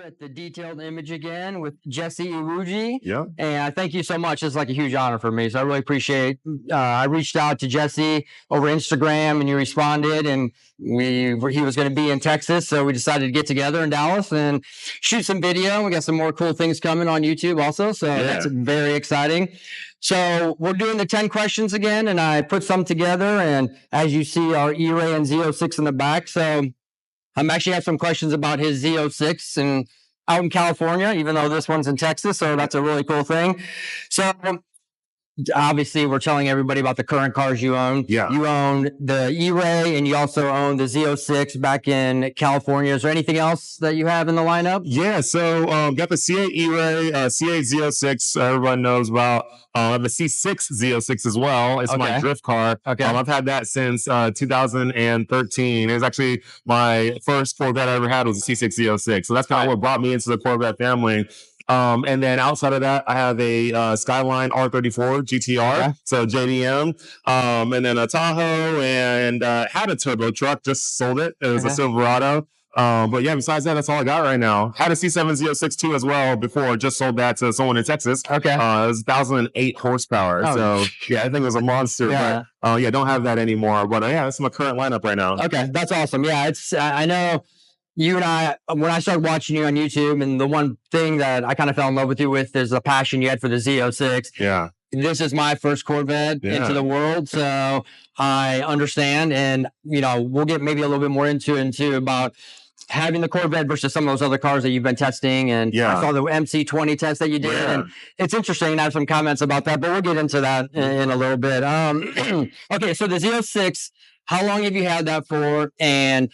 at the detailed image again with Jesse Iwuji. Yeah. And thank you so much. It's like a huge honor for me. So I really appreciate I reached out to Jesse over Instagram and you responded, and he was going to be in Texas. So we decided to get together in Dallas and shoot some video. We got some more cool things coming on YouTube also. So that's very exciting. So we're doing the 10 questions again, and I put some together, and as you see, our E-Ray and Z06 in the back. So I'm actually have some questions about his Z06 and out in California, even though this one's in Texas. So that's a really cool thing. So obviously we're telling everybody about the current cars you own. Yeah. You own the E-Ray and you also own the Z06 back in California. Is there anything else that you have in the lineup? Yeah. So got the C8 E-Ray, C8 Z06. Everyone knows about. I have a C6 Z06 as well. It's my drift car. Okay. I've had that since 2013. It was actually my first Corvette I ever had was a C6 Z06. So that's kind of what brought me into the Corvette family. And then outside of that, I have a Skyline R34 GTR, so JDM, and then a Tahoe, and had a turbo truck, just sold it. It was a Silverado. But yeah, besides that, that's all I got right now. Had a C7 Z06 too as well before, just sold that to someone in Texas. Okay. It was 1,008 horsepower. So yeah, I think it was a monster. Yeah. But yeah, don't have that anymore. But yeah, that's my current lineup right now. Okay, that's awesome. Yeah, it's I know you and I, when I started watching you on YouTube, and the one thing that I kind of fell in love with you with is the passion you had for the Z06. Yeah. This is my first Corvette into the world, so I understand. And, you know, we'll get maybe a little bit more into about having the Corvette versus some of those other cars that you've been testing. And I saw the MC20 test that you did. And it's interesting. I have some comments about that, but we'll get into that in a little bit. Okay, so the Z06, how long have you had that for? And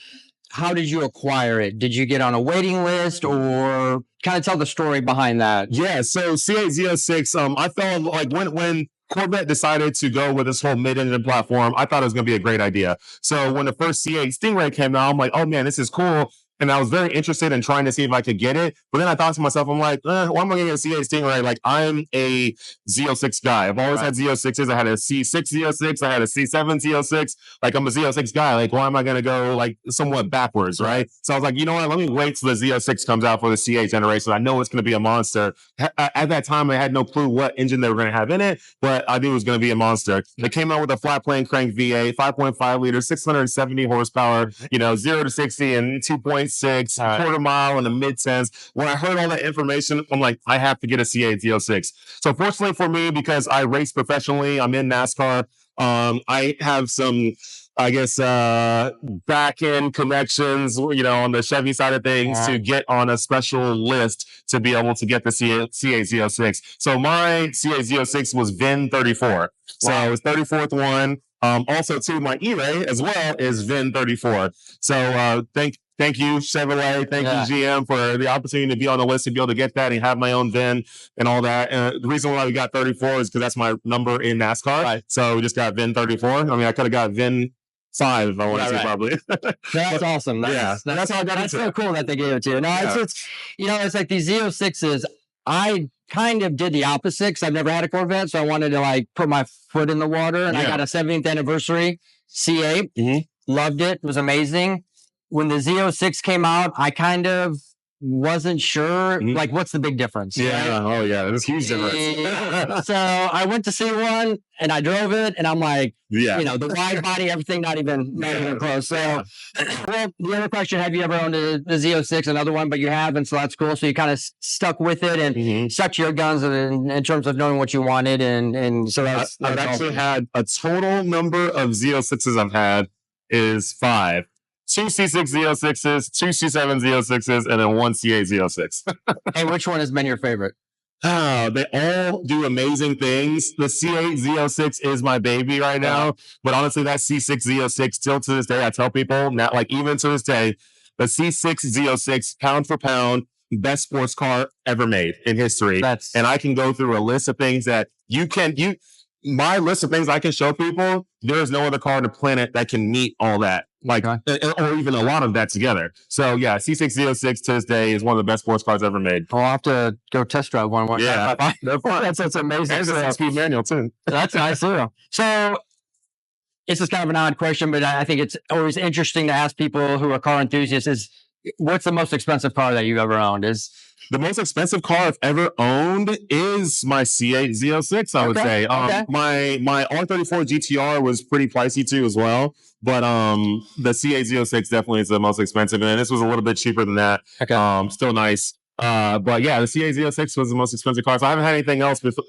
how did you acquire it? Did you get on a waiting list, or kind of tell the story behind that? Yeah, so C8 Z06, I felt like when Corvette decided to go with this whole mid-engine platform, I thought it was going to be a great idea. So when the first C8 Stingray came out, I'm like, oh man, this is cool. And I was very interested in trying to see if I could get it. But then I thought to myself, I'm like, why am I going to get a C8 Stingray? Like, I'm a Z06 guy. I've always had Z06s. I had a C6 Z06. I had a C7 Z06. Like, I'm a Z06 guy. Like, why am I going to go, like, somewhat backwards, right? So I was like, you know what? Let me wait till the Z06 comes out for the C8 generation. I know it's going to be a monster. At that time, I had no clue what engine they were going to have in it, but I knew it was going to be a monster. They came out with a flat plane crank V8, 5.5 liters, 670 horsepower, 0 to 60 in 2.6, quarter mile in the mid-10s. When I heard all that information, I'm like, I have to get a C8 Z06. So fortunately for me, because I race professionally, I'm in NASCAR, I have some, I guess, back-end connections, on the Chevy side of things to get on a special list to be able to get the C8 Z06. So my C8 Z06 was VIN 34. So it was 34th one. Also, too, my E-Ray as well is VIN 34. So thank you, Chevrolet. Thank you, GM, for the opportunity to be on the list, to be able to get that and have my own VIN and all that. The reason why we got 34 is because that's my number in NASCAR. Right. So we just got VIN 34. I mean, I could have got VIN 5 if I wanted to, probably. That's awesome. That's how I got That's so cool that they gave it to you. No, it's it's like these Z06s. I kind of did the opposite because I've never had a Corvette, so I wanted to like put my foot in the water, and I got a 70th anniversary C8. Loved it. It was amazing. When the Z06 came out, I kind of wasn't sure, like, what's the big difference? Yeah. Right? Oh, yeah. There's a huge difference. So I went to see one, and I drove it, and I'm like, the wide body, everything, not even close. So, well, the other question, have you ever owned the Z06, another one, but you haven't, so that's cool. So you kind of stuck with it and stuck to your guns in terms of knowing what you wanted. And so that's I've actually had a total number of Z06s I've had is 5. 2 C6 Z06s, 2 C7 Z06s, and then 1 C8 Z06. Hey, which one has been your favorite? They all do amazing things. The C8 Z06 is my baby right now. But honestly, that C6 Z06, still to this day, I tell people, not like even to this day, the C6 Z06, pound for pound, best sports car ever made in history. And I can go through a list of things that my list of things I can show people, there is no other car on the planet that can meet all that. Like, or even a lot of that together. So yeah, C6 Z06 to this day is one of the best sports cars ever made. I'll have to go test drive one. Yeah, that's amazing. And it's a speed manual too. That's nice too. So this is kind of an odd question, but I think it's always interesting to ask people who are car enthusiasts: is what's the most expensive car that you've ever owned? The most expensive car I've ever owned is my C8 Z06, I would say. My R34 GTR was pretty pricey too as well. But the C8 Z06 definitely is the most expensive. And this was a little bit cheaper than that. Okay. Still nice. But yeah, the C8 Z06 was the most expensive car. So I haven't had anything else with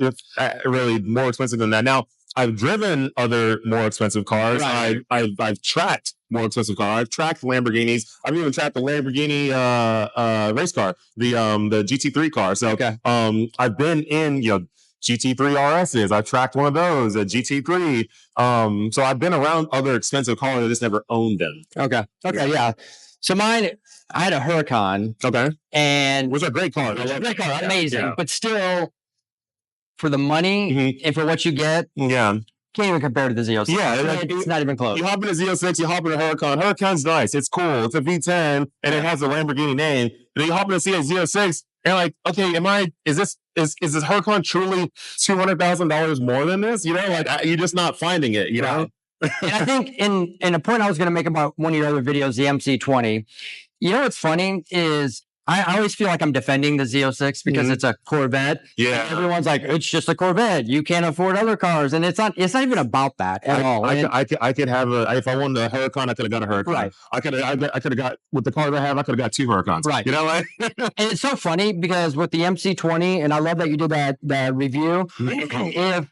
really more expensive than that. Now, I've driven other more expensive cars. Right. I've tracked more expensive cars. I've tracked Lamborghinis. I've even tracked the Lamborghini race car, the GT3 car. So I've been in GT3 RSs. I've tracked one of those, a GT3. So I've been around other expensive cars. I just never owned them. Okay. Yeah. So mine, I had a Huracan. Okay. And which is a great car. Great car, amazing. Yeah. But still, for the money and for what you get, can't even compare to the Z06. Yeah, it's not even close. You hop in a Z06, you hop in a Huracan. Huracan's nice. It's cool. It's a V10 and it has a Lamborghini name. And then you hop in a C8 Z06 and like, okay, is this Huracan truly $200,000 more than this? You're just not finding it, you know? And I think in a point I was going to make about one of your other videos, the MC20, what's funny is I always feel like I'm defending the Z06 because it's a Corvette. Yeah. Everyone's like, it's just a Corvette. You can't afford other cars. And it's not even about that at all. I could have if I wanted a Huracan, I could have got a Huracan. Right. I could have got, with the cars I have, I could have got 2 Huracans. Right. You know what? And it's so funny because with the MC20, and I love that you did that review, if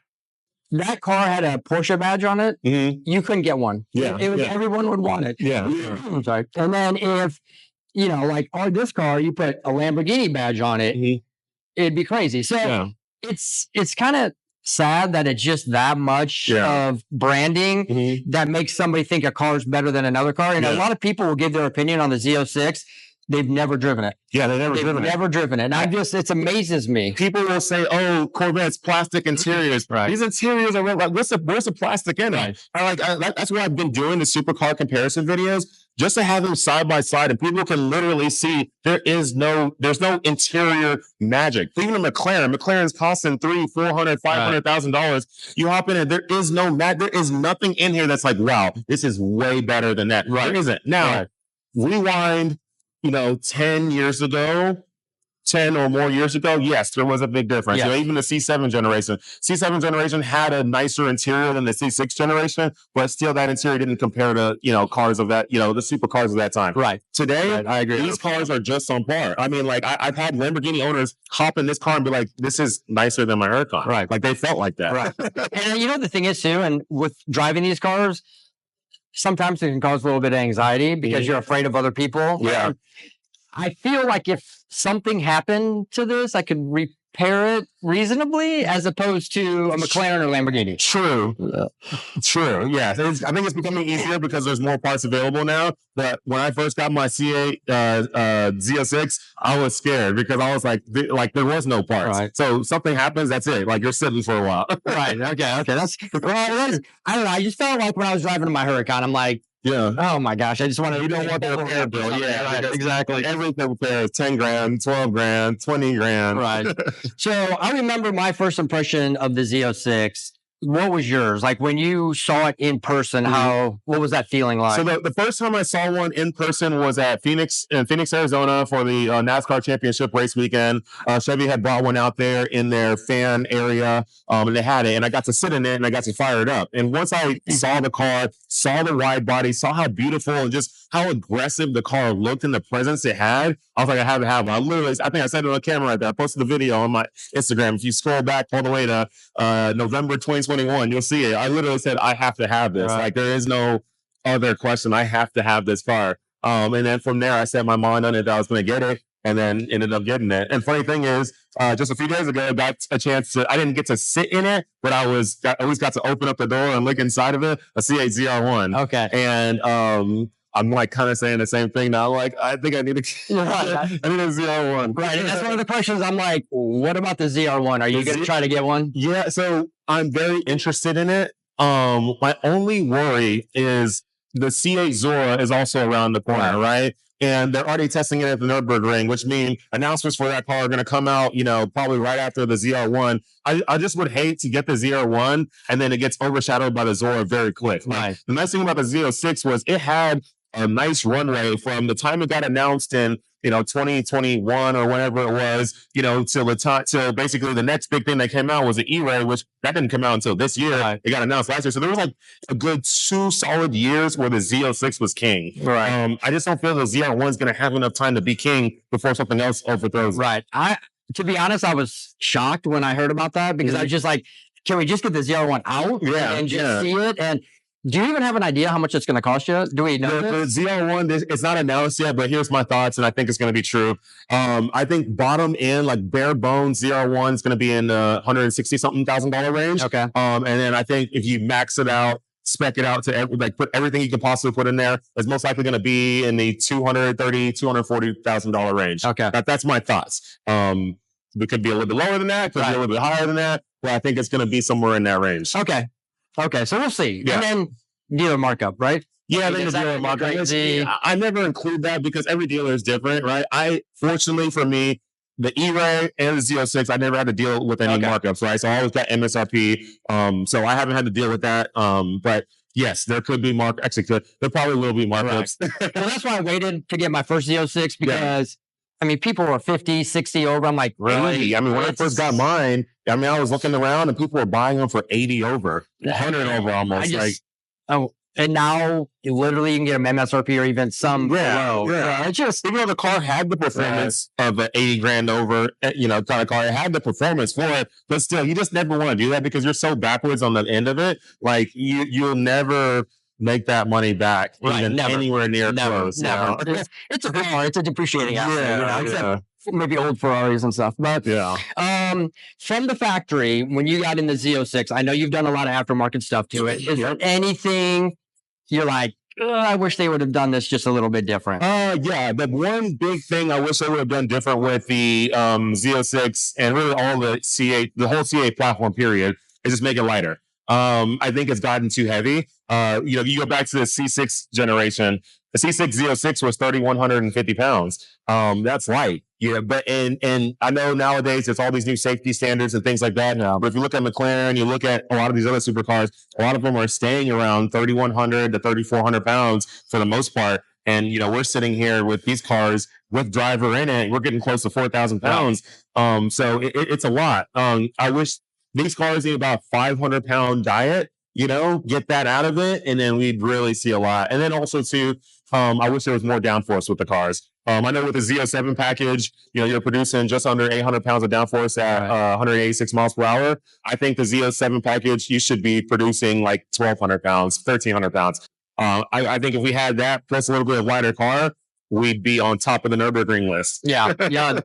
that car had a Porsche badge on it, you couldn't get one. Yeah. Everyone would want it. Yeah. I'm sorry. And then if, this car, you put a Lamborghini badge on it, it'd be crazy. So it's kind of sad that it's just that much of branding that makes somebody think a car's better than another car. And a lot of people will give their opinion on the Z06. They've never driven it. Yeah, they've never driven it. And it amazes me. People will say, "Oh, Corvette's plastic interiors." Right. These interiors are like, where's the plastic in it? That's why I've been doing the supercar comparison videos, just to have them side by side, and people can literally see there's no interior magic. Even a McLaren's costing $300,000, $400,000, $500,000. You hop in it, there is no there is nothing in here that's like, wow, this is way better than that. Right. There isn't. Now, rewind. 10 years ago, 10 or more years ago, yes, there was a big difference. Yes. Even the C7 generation. C7 generation had a nicer interior than the C6 generation, but still that interior didn't compare to, cars of that, the supercars of that time. Right. Today, I agree. These cars are just on par. I mean, like, I've had Lamborghini owners hop in this car and be like, this is nicer than my Huracan. Right. Like, they felt like that. Right. And the thing is, too, and with driving these cars, sometimes it can cause a little bit of anxiety because you're afraid of other people. Yeah. I feel like if something happened to this, I could repair it reasonably as opposed to a McLaren or Lamborghini. True. True. Yeah. I think it's becoming easier because there's more parts available now. But when I first got my C8 Z06, I was scared because I was like there was no parts. Right. So something happens, that's it. Like you're sitting for a while. Right. Okay. I don't know. I just felt like when I was driving my Huracan, I'm like, oh my gosh, I just want to. You don't want the repair bill. Yeah, right, exactly. Everything repairs $10 grand, $12 grand, $20 grand. Right. So I remember my first impression of the Z06. What was yours? Like when you saw it in person, what was that feeling like? So the first time I saw one in person was at Phoenix, Arizona for the NASCAR championship race weekend. Chevy had brought one out there in their fan area, and they had it, and I got to sit in it and I got to fire it up. And once I saw the car, saw the wide body, saw how beautiful and just how aggressive the car looked and the presence it had, I was like, I have to have one. I think I said it on camera right there. I posted the video on my Instagram. If you scroll back all the way to November 2021, you'll see it. I literally said, I have to have this. Right. Like there is no other question. I have to have this car. And then from there, I set my mind on it that I was going to get it, and then ended up getting it. And funny thing is, just a few days ago, I got a chance I didn't get to sit in it, but I always got to open up the door and look inside of it, a C8 ZR1. Okay. And I'm like kind of saying the same thing now. Like, I think I need a ZR1. Right. And that's one of the questions. I'm like, what about the ZR1? Are you going to try to get one? Yeah. So I'm very interested in it. My only worry is the C8 Zora is also around the corner, right? And they're already testing it at the Nürburgring, which means announcements for that car are going to come out, probably right after the ZR1. I just would hate to get the ZR1 and then it gets overshadowed by the Zora very quick. Right. The nice thing about the Z06 was it had a nice runway from the time it got announced in 2021 or whenever it was, till the time, till basically the next big thing that came out was the E-Ray, which that didn't come out until this year. Right. It got announced last year. So there was like a good 2 solid years where the Z06 was king. Right. I just don't feel the Z01 is going to have enough time to be king before something else overthrows it. Right. To be honest, I was shocked when I heard about that because I was just like, can we just get the Z01 out and just see it? And do you even have an idea how much it's going to cost you? Do we know the Z01, it's not announced yet, but here's my thoughts, and I think it's going to be true. I think bottom end, like bare bones Z01 is going to be in the $160,000 range. Okay. And then I think if you max it out, spec it out to put everything you can possibly put in there, it's most likely going to be in the $240,000 range. Okay. That's my thoughts. It could be a little bit lower than that, could be a little bit higher than that, but I think it's going to be somewhere in that range. Okay. So we'll see. Yeah. And then dealer markup, right? Yeah, then the dealer markup. I never include that because every dealer is different, right? Fortunately for me, the E-Ray and the Z06, I never had to deal with any markups, right? So I always got MSRP. So I haven't had to deal with that. But yes, there could be there probably will be markups. Right. Well, that's why I waited to get my first Z06 because I mean, people were 50, 60 over. I'm like, really? I mean, when I first got mine, I was looking around and people were buying them for 80 over, 100 over almost. And now literally you can get them MSRP or even some below. Yeah. It's just, even though the car had the performance of an 80 grand over, kind of car, it had the performance for it, but still, you just never want to do that because you're so backwards on the end of it. Like you'll never make that money back anywhere near close. Never. It's a car. It's a depreciating asset. Maybe old Ferraris and stuff. But from the factory, when you got in the Z06, I know you've done a lot of aftermarket stuff to it. Is there anything you're like, I wish they would have done this just a little bit different? The one big thing I wish they would have done different with the Z06 and really all the C8, the whole C8 platform period, is just make it lighter. I think it's gotten too heavy. You go back to the C6 generation. The C6 Z06 was 3,150 pounds. That's light. Yeah, but and I know nowadays it's all these new safety standards and things like that now. But if you look at McLaren, you look at a lot of these other supercars, a lot of them are staying around 3,100 to 3,400 pounds for the most part. And we're sitting here with these cars with driver in it. We're getting close to 4,000 pounds. So it's a lot. I wish these cars need about 500-pound diet, get that out of it, and then we'd really see a lot. And then also too, I wish there was more downforce with the cars. I know with the Z07 package, you're producing just under 800 pounds of downforce at 186 miles per hour. I think the Z07 package, you should be producing like 1,200 pounds, 1,300 pounds. I think if we had that plus a little bit of lighter car, we'd be on top of the Nürburgring list. Yeah. That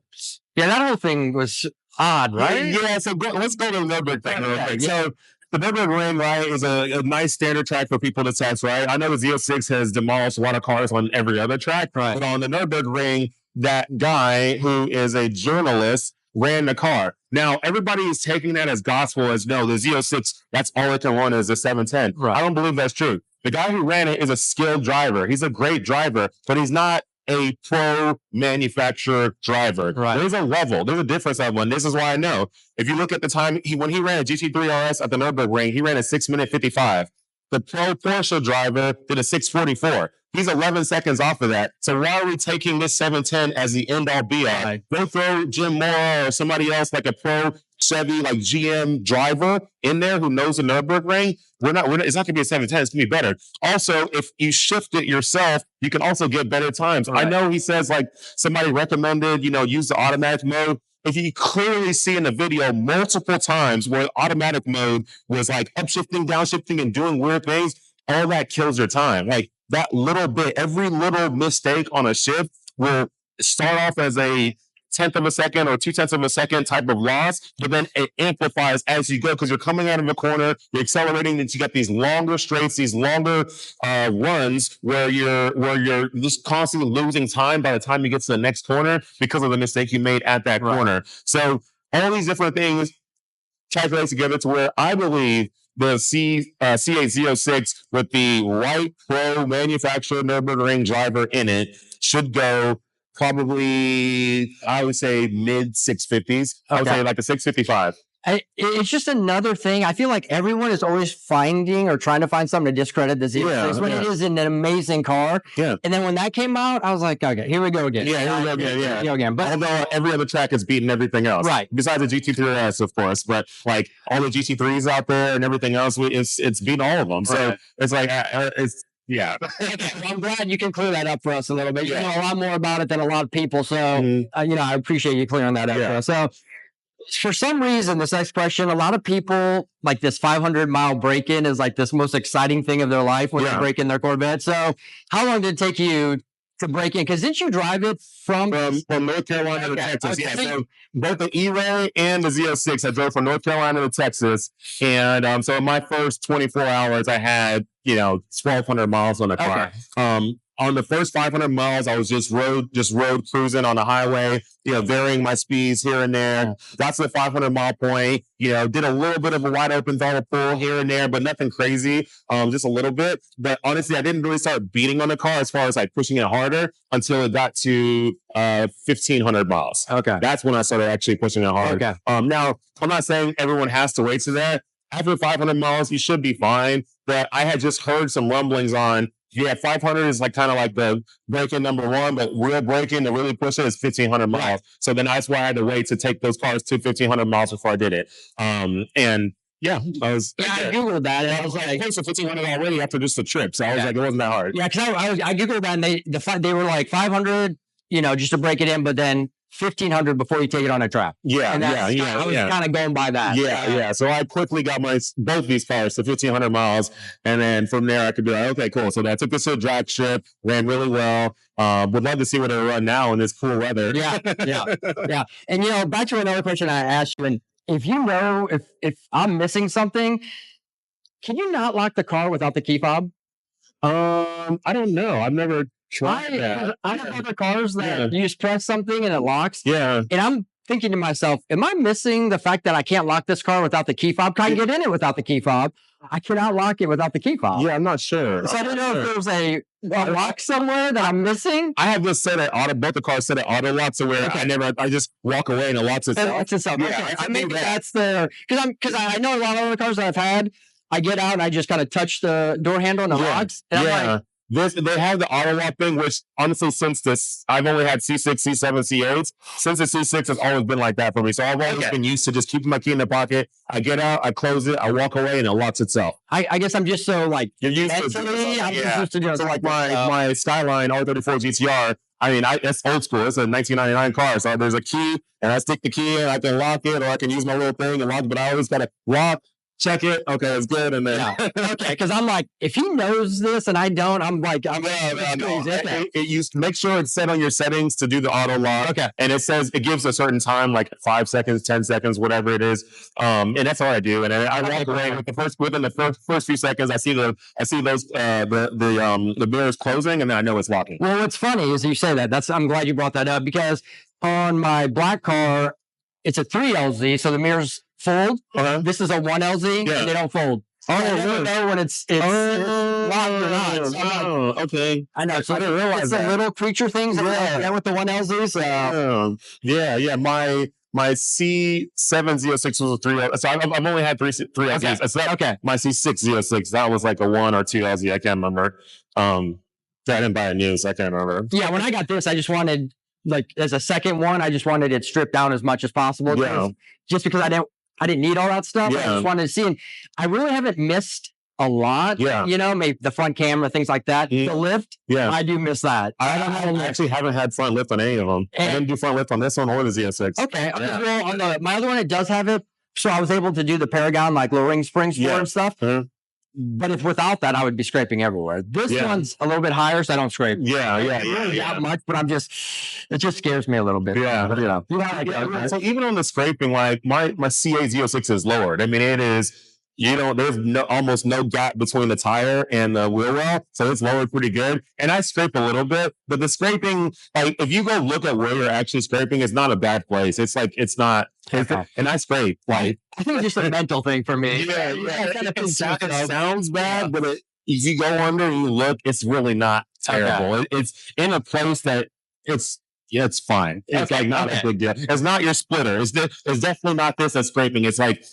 whole thing was odd, right? Yeah. So let's go to the Nürburgring thing real quick. So the Nürburgring, right, is a nice standard track for people to test, right? I know the Z06 has demolished a lot of cars on every other track, but on the Nürburgring, that guy who is a journalist ran the car. Now, everybody is taking that as gospel as, no, the Z06, that's all it can run is a 710. Right. I don't believe that's true. The guy who ran it is a skilled driver. He's a great driver, but he's not a pro manufacturer driver. Right. There's a level. There's a difference at one. This is why I know. If you look at the time, when he ran a GT3 RS at the Nürburgring, he ran a 6:55. The pro Porsche driver did a 6:44. He's 11 seconds off of that. So why are we taking this 710 as the end-all be-all? Right. Go throw Jim Moore or somebody else like a pro Chevy, like GM driver in there who knows the Nürburgring. It's not going to be a 710. It's going to be better. Also, if you shift it yourself, you can also get better times. Right. I know he says like somebody recommended, use the automatic mode. If you clearly see in the video multiple times where automatic mode was like upshifting, downshifting, and doing weird things, all that kills your time. Like that little bit, every little mistake on a shift will start off as a 1/10 of a second or 2/10 of a second type of loss, but then it amplifies as you go because you're coming out of a corner, you're accelerating, and you get these longer straights, these longer runs where you're just constantly losing time by the time you get to the next corner because of the mistake you made at that corner. So all these different things calculate together to where I believe the C8 Z06 with the right pro manufacturer Nürburgring driver in it should go probably, I would say, mid 650s. I would say like a 655. It's just another thing. I feel like everyone is always finding or trying to find something to discredit the Z06 when it is an amazing car. Yeah. And then when that came out, I was like, okay, here we go again. Yeah, here we go again. Yeah. Go again. But although every other track is beating everything else. Right. Besides the GT3RS, of course. But like all the GT3s out there and everything else, it's beating all of them. So it's like, it's, yeah. Okay, well, I'm glad you can clear that up for us a little bit. You know a lot more about it than a lot of people. So, you know, I appreciate you clearing that up for us. So, for some reason, this next question, a lot of people like this 500-mile break-in is like this most exciting thing of their life when they break in their Corvette. So, how long did it take you to break in? Because didn't you drive it from North Carolina to Texas? Yeah, so both the E-Ray and the Z06, I drove from North Carolina to Texas. And so in my first 24 hours, I had, 1,200 miles on the car. On the first 500 miles, I was just road cruising on the highway, varying my speeds here and there. That's the 500-mile point. Did a little bit of a wide open throttle pull here and there, but nothing crazy, just a little bit. But honestly, I didn't really start beating on the car as far as like pushing it harder until it got to 1,500 miles. Okay. That's when I started actually pushing it hard. Okay. Now, I'm not saying everyone has to wait to that. After 500 miles, you should be fine. But I had just heard some rumblings on, 500 is like kind of like the break-in number one, but real break-in to really push it is 1,500 miles. Right. So then that's why I had to wait to take those cars to 1,500 miles before I did it. And yeah, I Googled that and I was like, close to 1,500 already after just the trip. So I was like, it wasn't that hard. Yeah, because I Googled that and they were like 500, just to break it in, but then 1,500 before you take it on a track. Yeah, I was kind of going by that. Yeah. So I quickly got both these cars to 1,500 miles, and then from there I could be like, okay, cool. So then I took this to a drag strip, ran really well. Would love to see what they run now in this cool weather. Yeah. And back to another question I asked you, and if I'm missing something, can you not lock the car without the key fob? I don't know. I've never tried that. I have other cars that you just press something and it locks. Yeah. And I'm thinking to myself, am I missing the fact that I can't lock this car without the key fob? Can I get in it without the key fob? I cannot lock it without the key fob. Yeah, I'm not sure. So I don't know if there was a lock somewhere that I'm missing. I have this set at both the cars set at auto lock, so where I just walk away and it locks itself. It locks itself. Yeah, okay. I maybe that's the because I know a lot of other cars that I've had. I get out and I just kind of touch the door handle and it locks. And I'm like, they have the auto lock thing, which honestly, since this, I've only had C6, C7, C8s. Since the C6 has always been like that for me. So I've always been used to just keeping my key in the pocket. I get out, I close it, I walk away, and it locks itself. I guess I'm just so like, you're used mentally, I'm just used to doing so like my Skyline R34 GTR. I mean, it's old school. It's a 1999 car. So there's a key, and I stick the key in, I can lock it, or I can use my little thing and lock it, but I always got to lock, check it. Okay, it's good. And then okay, because I'm like, if he knows this and I don't, I'm like, you make sure it's set on your settings to do the auto lock. Okay, and it says it gives a certain time, like 5 seconds, 10 seconds, whatever it is. And that's all I do. And then I walk away within the first few seconds. I see those the mirrors closing, and then I know it's locking. Well, what's funny is you say that. I'm glad you brought that up because on my black car, it's a 3LZ, so the mirrors fold. This is a 1LZ, and they don't fold. I never know when it's locked or not. So okay. I know. So I didn't realize the little creature things that with the 1LZs. My C7 Z06 was a 3LZ. So I've only had three LZs. Okay. My C6 Z06, that was like a 1 or 2 LZ. I can't remember. I didn't buy a new, so I can't remember. Yeah, when I got this, I just wanted, like, as a second one, I just wanted it stripped down as much as possible. Yeah. Just because I didn't need all that stuff. Yeah. I just wanted to see. And I really haven't missed a lot. Yeah. Maybe the front camera, things like that. The lift. Yeah. I do miss that. I actually haven't had front lift on any of them. I didn't do front lift on this one or the Z06. Okay. Yeah. Well, on my other one, it does have it. So I was able to do the Paragon, like lowering springs for and stuff. But if without that, I would be scraping everywhere. This one's a little bit higher, so I don't scrape. Not much, but it just scares me a little bit. Yeah. So even on the scraping, like my C8 Z06 is lowered. I mean, it is, there's almost no gap between the tire and the wheel well. So it's lowered pretty good. And I scrape a little bit, but the scraping, like if you go look at where you're actually scraping, it's not a bad place. It's like, it's not. And I scrape. Like, I think it's just a mental thing for me. It sounds bad, but if you go under and you look, it's really not terrible. It's in a place that it's yeah, it's fine. It's like not a big deal. It's not your splitter. It's definitely not this that's scraping. It's like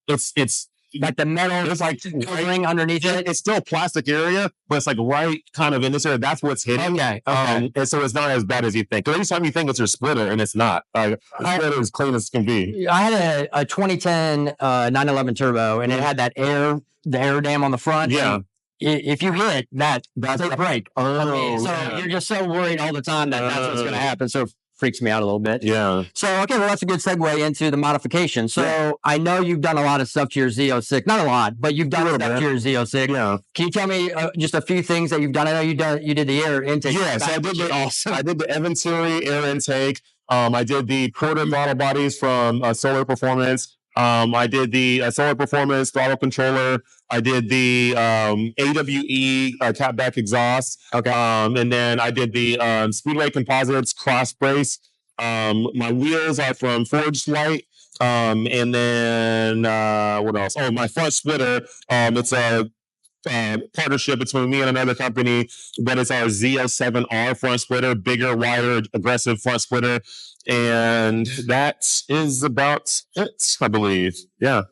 it's like the metal, it's like covering underneath it. It's still a plastic area, but it's like right kind of in this area. That's what's hitting. Okay. And so it's not as bad as you think. Because every time you think it's your splitter, and it's not. The splitter is clean as can be. I had a 2010 911 Turbo, and it had that the air dam on the front. Yeah. If you hit that's a break. So you're just so worried all the time that that's what's going to happen. So it freaks me out a little bit. Yeah. So, okay, well, that's a good segue into the modification. So I know you've done a lot of stuff to your Z06. Not a lot, but you've done stuff to your Z06. Yeah. Can you tell me just a few things that you've done? I know you did the air intake. Yes, I did the Venturi air intake. I did the Porter throttle bodies from Solar Performance. I did the Solar Performance throttle controller. I did the AWE catback exhaust. Okay. And then I did the Speedway Composites cross brace. My wheels are from Forged Light. And then what else? Oh, my front splitter. It's a partnership between me and another company, but it's our Z07R front splitter, bigger, wider, aggressive front splitter. And that is about it, I believe. Yeah.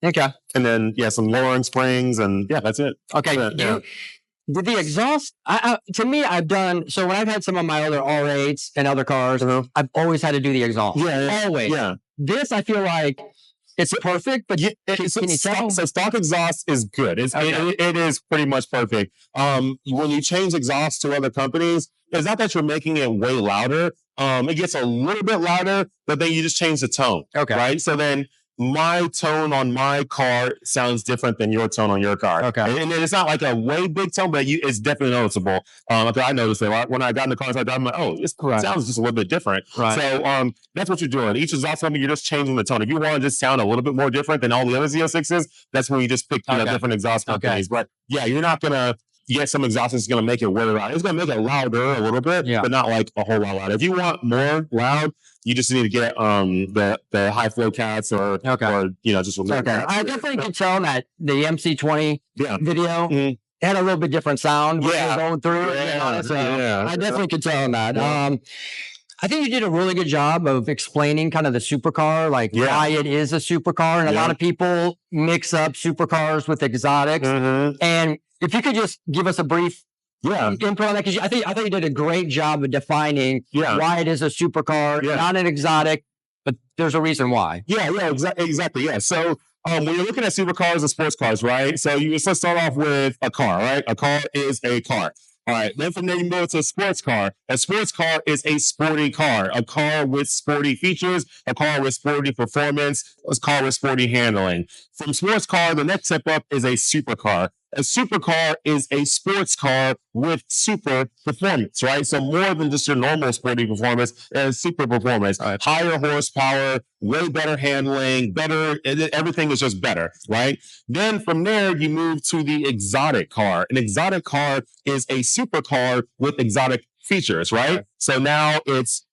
Okay. And then, some lowering springs, and that's it. Okay. Yeah. Did the exhaust, to me, I've done, so when I've had some of my other R8s and other cars, I've always had to do the exhaust. Yeah. Always. Yeah. This, I feel like, it's perfect, but can you tell? So stock exhaust is good. It is pretty much perfect. When you change exhaust to other companies, it's not that you're making it way louder. It gets a little bit louder, but then you just change the tone. Okay. Right? So then my tone on my car sounds different than your tone on your car. Okay. And it's not like a way big tone, but it's definitely noticeable. I noticed it. When I got in the car, I'm like, oh, this sounds just a little bit different. Right. So that's what you're doing. Each exhaust company, you're just changing the tone. If you want to just sound a little bit more different than all the other Z06s, that's when you just pick different exhaust companies. But you're not going to get some exhaust that's going to make it way loud. It's going to make it louder a little bit, but not like a whole lot louder. If you want more loud, you just need to get the high flow cats or just remove that. I definitely can tell that the MC20 video had a little bit different sound when it was going through. I definitely could tell on that. I think you did a really good job of explaining kind of the supercar, like why it is a supercar. And a lot of people mix up supercars with exotics. And if you could just give us a brief input on that, because I thought you did a great job of defining why it is a supercar, not an exotic, but there's a reason why. Exactly. Yeah. So when you're looking at supercars and sports cars, right? So let's start off with a car, right? A car is a car. All right. Then from there, you move to a sports car. A sports car is a sporty car, a car with sporty features, a car with sporty performance, a car with sporty handling. From sports car, the next step up is a supercar. A supercar is a sports car with super performance, right? So more than just your normal sporty performance, super performance, higher horsepower, way better handling, better, everything is just better, right? Then from there, you move to the exotic car. An exotic car is a supercar with exotic features, right? So now it's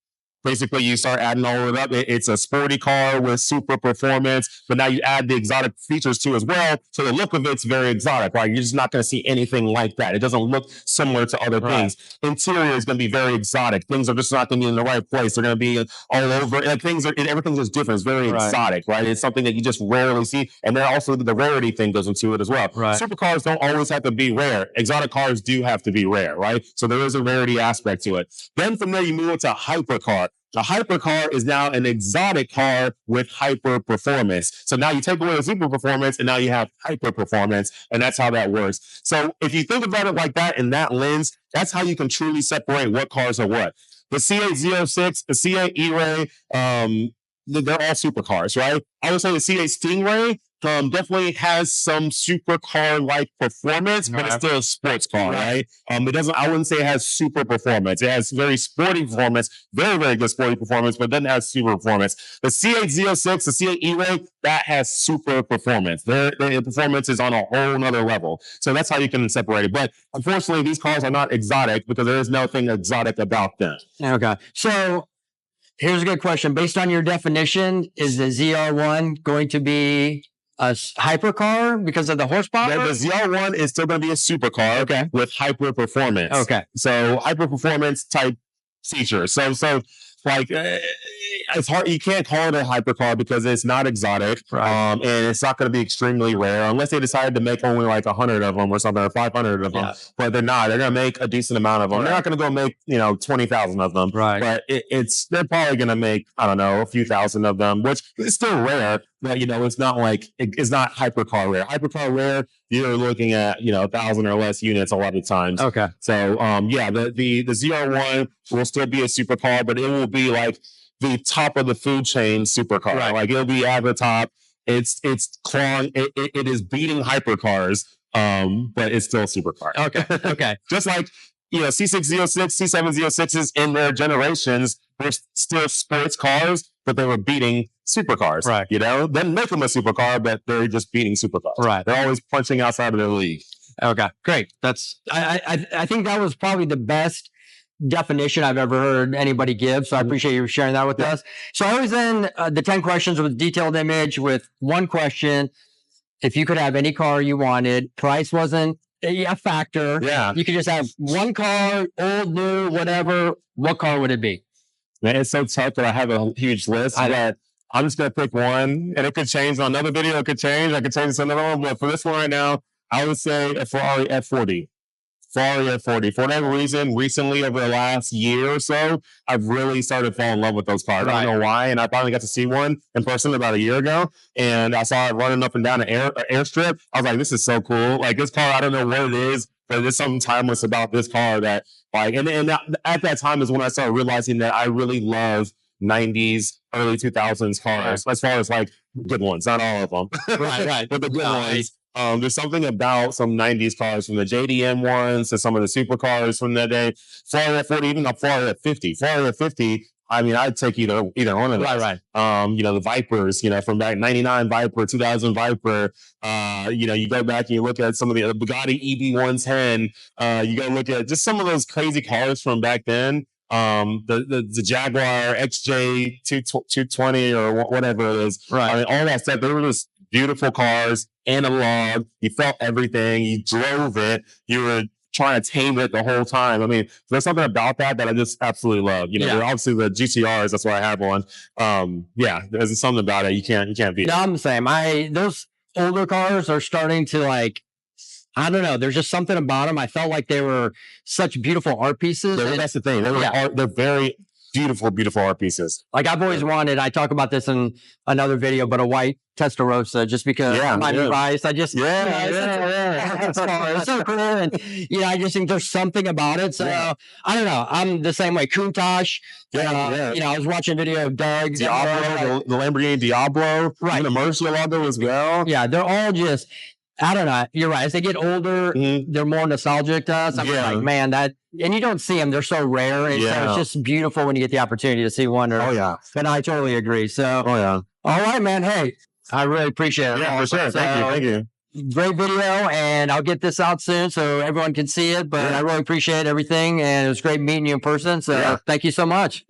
basically you start adding all of it up. It's a sporty car with super performance, but now you add the exotic features too as well. So the look of it's very exotic, right? You're just not going to see anything like that. It doesn't look similar to other things. Interior is going to be very exotic. Things are just not going to be in the right place. They're going to be all over. Everything's just different. It's very exotic, right? It's something that you just rarely see. And then also the rarity thing goes into it as well. Supercars don't always have to be rare. Exotic cars do have to be rare, right? So there is a rarity aspect to it. Then from there, you move into hypercar. A hypercar is now an exotic car with hyper performance. So now you take away the super performance and now you have hyper performance, and that's how that works. So if you think about it like that in that lens, that's how you can truly separate what cars are what. The C8 Z06, the C8 E-Ray, they're all supercars, right? I would say the C8 Stingray definitely has some supercar-like performance, but it's still a sports car, right? It doesn't. I wouldn't say it has super performance. It has very sporty performance, very, very good sporty performance, but it doesn't have super performance. The C8 Z06, the C8 E-Ray, that has super performance. Their performance is on a whole nother level. So that's how you can separate it. But unfortunately, these cars are not exotic because there is nothing exotic about them. Okay. So here's a good question. Based on your definition, is the ZR1 going to be a hypercar because of the horsepower? The ZR1 is still going to be a supercar with hyper performance. Okay. So hyper performance type features. So like it's hard. You can't call it a hypercar because it's not exotic, and it's not going to be extremely rare unless they decided to make only like 100 of them or something, or 500 of them. But they're not. They're going to make a decent amount of them. They're not going to go make 20,000 of them. But they're probably going to make, I don't know, a few thousand of them, which is still rare. But it's not like it's not hypercar rare. Hypercar rare, you're looking at 1,000 or less units a lot of times. Okay. So the Z01 will still be a supercar, but it will be like the top of the food chain supercar. Like it'll be at the top. It's clawing. It is beating hypercars, but it's still a supercar. Okay. Just like C6 Z06, C7 Z06s in their generations were still sports cars, but they were beating supercars. Then make them a supercar, but they're just beating supercars. They're always punching outside of their league. Okay, great. I think that was probably the best definition I've ever heard anybody give. So I appreciate you sharing that with us. So I always end the 10 questions with a detailed image with one question. If you could have any car you wanted, price wasn't a factor. You could just have one car, old, new, whatever. What car would it be? Man, it's so tough that I have a huge list, but I'm just going to pick one, and it could change on another video. It could change. I could change to another one, but for this one right now, I would say a Ferrari F40. Ferrari F40. For whatever reason, recently over the last year or so, I've really started to fall in love with those cars. I don't know why, and I finally got to see one in person about a year ago, and I saw it running up and down an airstrip. I was like, this is so cool. Like this car, I don't know what it is, but there's something timeless about this car that and at that time is when I started realizing that I really love 90s, early 2000s cars, as far as like good ones, not all of them, but the good ones. There's something about some 90s cars, from the JDM ones to some of the supercars from that day. Ferrari F40, even the Ferrari F50. Ferrari F50, I mean, I'd take either one of those. The Vipers, from back 99 Viper, 2000 Viper. You go back and you look at some of the Bugatti EB110. You go look at just some of those crazy cars from back then. The Jaguar XJ 220 or whatever it is. I mean, all that stuff. They were just beautiful cars, analog. You felt everything. You drove it. You were trying to tame it the whole time. I mean, there's something about that I just absolutely love. Obviously the GTRs, that's why I have one. There's something about it you can't beat. No, I'm the same. Those older cars are starting to I don't know. There's just something about them. I felt like they were such beautiful art pieces. That's the thing. They're very beautiful, beautiful art pieces. Like I've always wanted, I talk about this in another video, but a white Testarossa, just because I'm biased. I just, it's so cool. And, I just think there's something about it. So I don't know. I'm the same way. Countach. I was watching a video of Doug's. Diablo, the Lamborghini Diablo. Even the Murcielago as well. Yeah, they're all just, I don't know. You're right. As they get older, they're more nostalgic to us. I'm like, man, and you don't see them. They're so rare. And so it's just beautiful when you get the opportunity to see one. And I totally agree. So, all right, man. Hey, I really appreciate it. Yeah, for sure. Thank you. Great video. And I'll get this out soon so everyone can see it. But I really appreciate everything. And it was great meeting you in person. So thank you so much.